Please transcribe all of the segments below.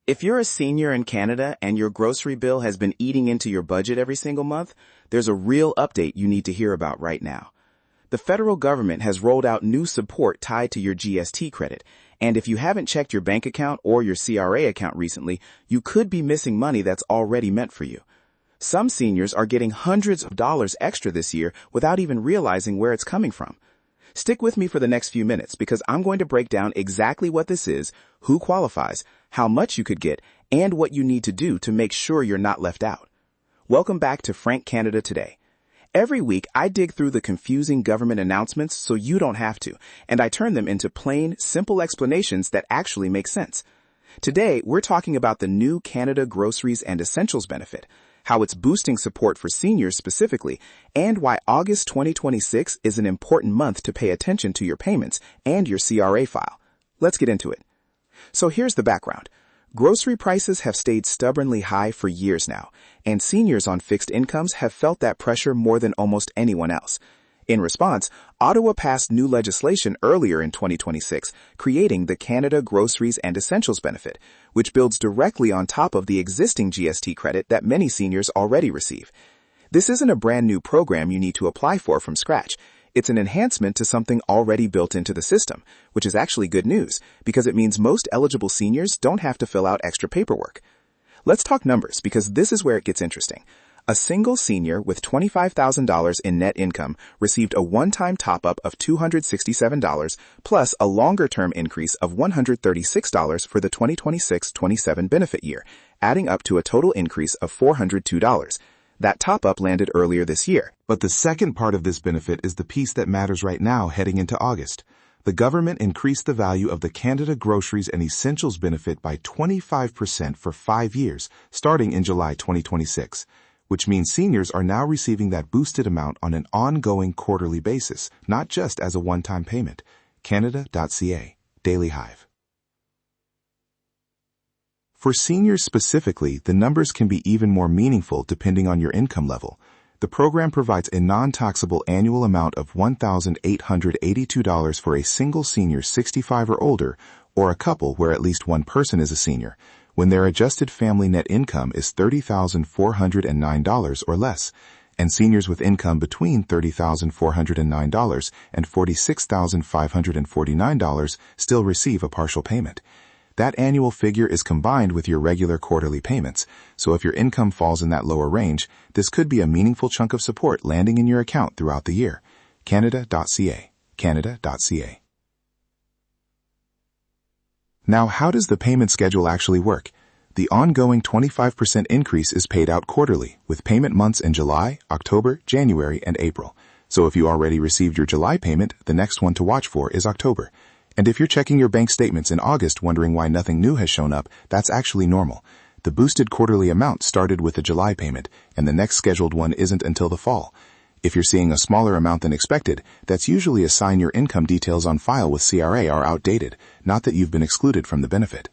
If you're a senior in Canada and your grocery bill has been eating into your budget every single month, there's a real update you need to hear about right now. The federal government has rolled out new support tied to your GST credit, and if you haven't checked your bank account or your CRA account recently, you could be missing money that's already meant for you. Some seniors are getting hundreds of dollars extra this year without even realizing where it's coming from. Stick with me for the next few minutes because I'm going to break down exactly what this is, who qualifies, how much you could get, and what you need to do to make sure you're not left out. Welcome back to Frank Canada Today. Every week, I dig through the confusing government announcements so you don't have to, and I turn them into plain, simple explanations that actually make sense. Today, we're talking about the new Canada Groceries and Essentials benefit, how it's boosting support for seniors specifically, and why August 2026 is an important month to pay attention to your payments and your CRA file. Let's get into it. So here's the background. Grocery prices have stayed stubbornly high for years now, and seniors on fixed incomes have felt that pressure more than almost anyone else. In response, Ottawa passed new legislation earlier in 2026, creating the Canada Groceries and Essentials benefit, which builds directly on top of the existing GST credit that many seniors already receive. This isn't a brand new program you need to apply for from scratch. It's an enhancement to something already built into the system, which is actually good news because it means most eligible seniors don't have to fill out extra paperwork. Let's talk numbers because this is where it gets interesting. A single senior with $25,000 in net income received a one-time top-up of $267 plus a longer-term increase of $136 for the 2026-27 benefit year, adding up to a total increase of $402. That top-up landed earlier this year. But the second part of this benefit is the piece that matters right now heading into August. The government increased the value of the Canada Groceries and Essentials benefit by 25% for 5 years, starting in July 2026. Which means seniors are now receiving that boosted amount on an ongoing quarterly basis, not just as a one-time payment. Canada.ca, Daily Hive. For seniors specifically, the numbers can be even more meaningful depending on your income level. The program provides a non-taxable annual amount of $1,882 for a single senior 65 or older, or a couple where at least one person is a senior, when their adjusted family net income is $30,409 or less, and seniors with income between $30,409 and $46,549 still receive a partial payment. That annual figure is combined with your regular quarterly payments, so if your income falls in that lower range, this could be a meaningful chunk of support landing in your account throughout the year. Canada.ca, Canada.ca. Now, how does the payment schedule actually work? The ongoing 25% increase is paid out quarterly, with payment months in July, October, January, and April. So if you already received your July payment, the next one to watch for is October. And if you're checking your bank statements in August wondering why nothing new has shown up, that's actually normal. The boosted quarterly amount started with the July payment, and the next scheduled one isn't until the fall. If you're seeing a smaller amount than expected, that's usually a sign your income details on file with CRA are outdated, not that you've been excluded from the benefit.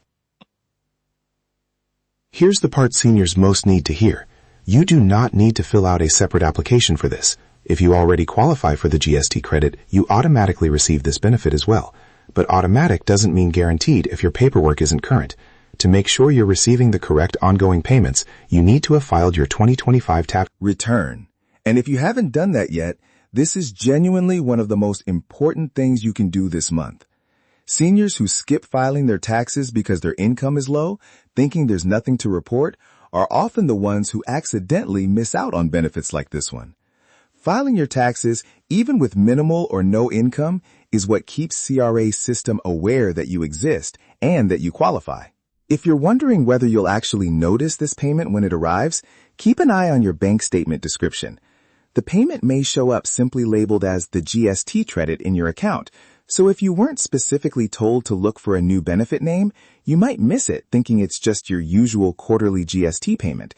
Here's the part seniors most need to hear. You do not need to fill out a separate application for this. If you already qualify for the GST credit, you automatically receive this benefit as well. But automatic doesn't mean guaranteed if your paperwork isn't current. To make sure you're receiving the correct ongoing payments, you need to have filed your 2025 tax return. And if you haven't done that yet, this is genuinely one of the most important things you can do this month. Seniors who skip filing their taxes because their income is low, thinking there's nothing to report, are often the ones who accidentally miss out on benefits like this one. Filing your taxes, even with minimal or no income, is what keeps CRA's system aware that you exist and that you qualify. If you're wondering whether you'll actually notice this payment when it arrives, keep an eye on your bank statement description. The payment may show up simply labeled as the GST credit in your account, so if you weren't specifically told to look for a new benefit name, you might miss it thinking it's just your usual quarterly GST payment.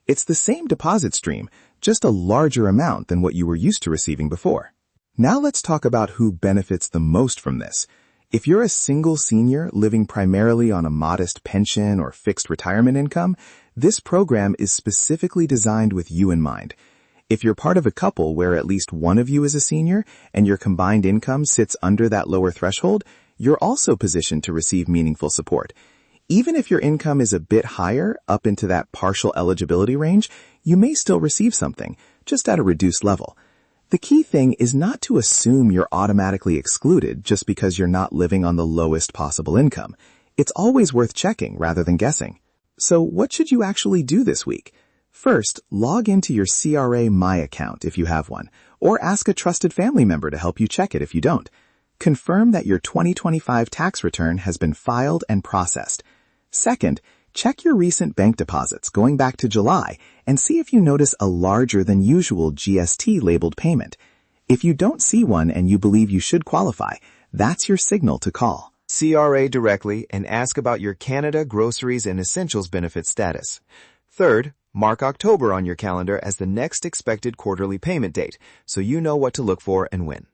It's the same deposit stream, just a larger amount than what you were used to receiving before. Now let's talk about who benefits the most from this. If you're a single senior living primarily on a modest pension or fixed retirement income, this program is specifically designed with you in mind. If you're part of a couple where at least one of you is a senior and your combined income sits under that lower threshold, you're also positioned to receive meaningful support. Even if your income is a bit higher, up into that partial eligibility range, you may still receive something, just at a reduced level. The key thing is not to assume you're automatically excluded just because you're not living on the lowest possible income. It's always worth checking rather than guessing. So what should you actually do this week? First, log into your CRA My account if you have one, or ask a trusted family member to help you check it if you don't. Confirm that your 2025 tax return has been filed and processed. Second, check your recent bank deposits going back to July and see if you notice a larger than usual GST labeled payment. If you don't see one and you believe you should qualify, that's your signal to call CRA directly and ask about your Canada Groceries and Essentials benefit status. Third, mark October on your calendar as the next expected quarterly payment date so you know what to look for and when.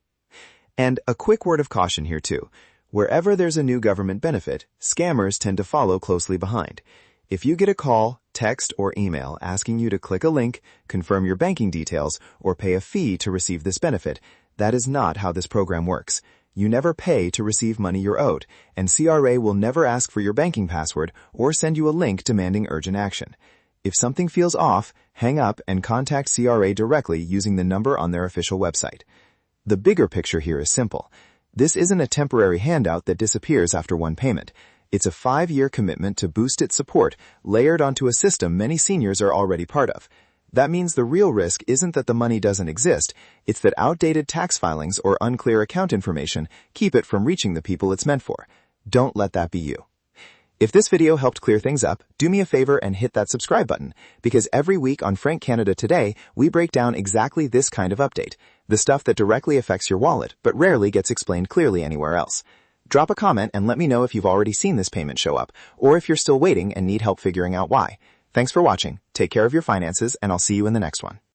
And a quick word of caution here too. Wherever there's a new government benefit, scammers tend to follow closely behind. If you get a call, text, or email asking you to click a link, confirm your banking details, or pay a fee to receive this benefit, that is not how this program works. You never pay to receive money you're owed, and CRA will never ask for your banking password or send you a link demanding urgent action. If something feels off, hang up and contact CRA directly using the number on their official website. The bigger picture here is simple. This isn't a temporary handout that disappears after one payment. It's a 5-year commitment to boost its support, layered onto a system many seniors are already part of. That means the real risk isn't that the money doesn't exist, it's that outdated tax filings or unclear account information keep it from reaching the people it's meant for. Don't let that be you. If this video helped clear things up, do me a favor and hit that subscribe button, because every week on Frank Canada Today, we break down exactly this kind of update, the stuff that directly affects your wallet, but rarely gets explained clearly anywhere else. Drop a comment and let me know if you've already seen this payment show up, or if you're still waiting and need help figuring out why. Thanks for watching, take care of your finances, and I'll see you in the next one.